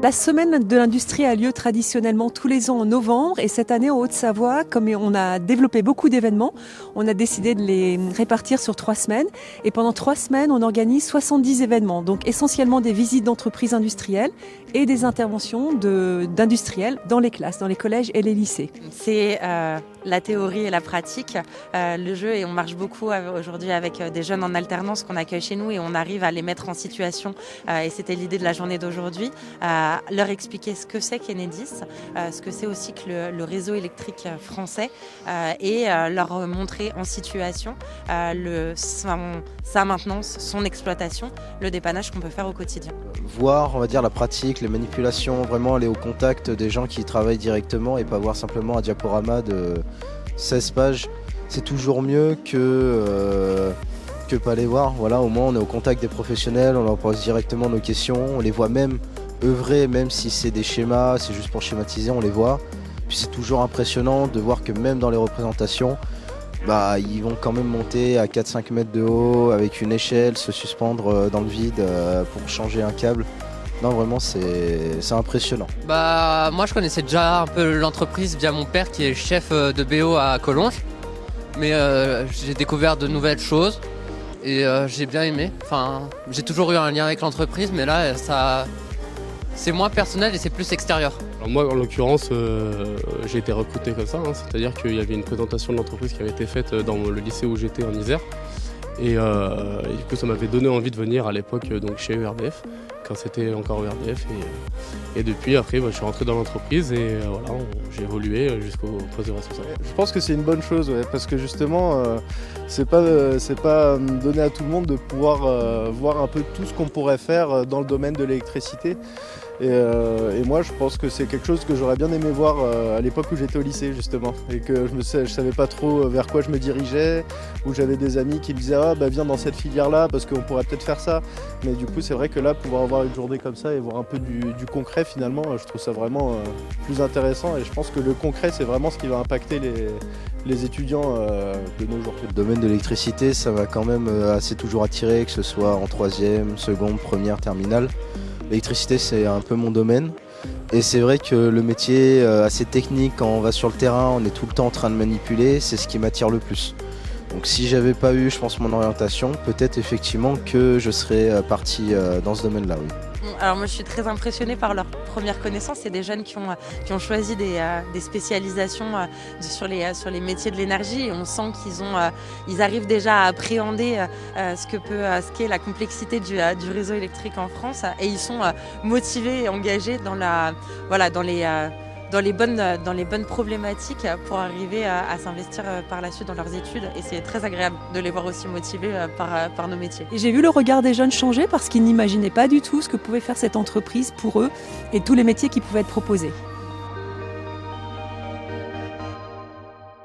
La semaine de l'industrie a lieu traditionnellement tous les ans en novembre et cette année en Haute-Savoie, comme on a développé beaucoup d'événements, on a décidé de les répartir sur 3 semaines et pendant 3 semaines on organise 70 événements, donc essentiellement des visites d'entreprises industrielles et des interventions d'industriels dans les classes, dans les collèges et les lycées. C'est la théorie et la pratique, le jeu, et on marche beaucoup aujourd'hui avec des jeunes en alternance qu'on accueille chez nous et on arrive à les mettre en situation, et c'était l'idée de la journée d'aujourd'hui, leur expliquer ce que c'est qu'Enedis, ce que c'est aussi que le réseau électrique français, et leur montrer en situation sa maintenance, son exploitation, le dépannage qu'on peut faire au quotidien. Voir, on va dire, la pratique, les manipulations, vraiment aller au contact des gens qui y travaillent directement et pas voir simplement un diaporama de 16 pages, c'est toujours mieux que pas les voir. Voilà, au moins on est au contact des professionnels, on leur pose directement nos questions, on les voit même œuvrer, même si c'est des schémas, c'est juste pour schématiser, on les voit. Puis c'est toujours impressionnant de voir que même dans les représentations, ils vont quand même monter à 4-5 mètres de haut avec une échelle, se suspendre dans le vide pour changer un câble. Non, vraiment, c'est impressionnant. Moi, je connaissais déjà un peu l'entreprise via mon père qui est chef de BO à Collonges. Mais j'ai découvert de nouvelles choses et j'ai bien aimé. Enfin, j'ai toujours eu un lien avec l'entreprise, mais là, c'est moins personnel et c'est plus extérieur. Alors moi, en l'occurrence, j'ai été recruté comme ça, c'est-à-dire qu'il y avait une présentation de l'entreprise qui avait été faite dans le lycée où j'étais en Isère. Et du coup, ça m'avait donné envie de venir à l'époque donc chez ERDF, quand c'était encore ERDF. Et depuis, après, je suis rentré dans l'entreprise et voilà, j'ai évolué jusqu'au poste de responsable. Je pense que c'est une bonne chose, parce que justement, c'est pas donné à tout le monde de pouvoir voir un peu tout ce qu'on pourrait faire dans le domaine de l'électricité. Et moi, je pense que c'est quelque chose que j'aurais bien aimé voir à l'époque où j'étais au lycée, justement. Et que je savais pas trop vers quoi je me dirigeais, où j'avais des amis qui me disaient « viens dans cette filière-là, parce qu'on pourrait peut-être faire ça ». Mais du coup, c'est vrai que là, pouvoir avoir une journée comme ça et voir un peu du concret, finalement, je trouve ça vraiment plus intéressant. Et je pense que le concret, c'est vraiment ce qui va impacter les étudiants de nos jours. Le domaine de l'électricité, ça m'a quand même assez toujours attiré, que ce soit en 3e, seconde, première, terminale. L'électricité, c'est un peu mon domaine. Et c'est vrai que le métier assez technique, quand on va sur le terrain, on est tout le temps en train de manipuler, c'est ce qui m'attire le plus. Donc si j'avais pas eu, je pense, mon orientation, peut-être effectivement que je serais parti dans ce domaine-là, oui. Alors moi je suis très impressionnée par leur première connaissance. C'est des jeunes qui ont choisi des spécialisations sur les métiers de l'énergie et on sent qu'ils arrivent déjà à appréhender ce qu'est la complexité du réseau électrique en France et ils sont motivés et engagés dans les bonnes problématiques pour arriver à s'investir par la suite dans leurs études et c'est très agréable de les voir aussi motivés par nos métiers. Et j'ai vu le regard des jeunes changer parce qu'ils n'imaginaient pas du tout ce que pouvait faire cette entreprise pour eux et tous les métiers qui pouvaient être proposés.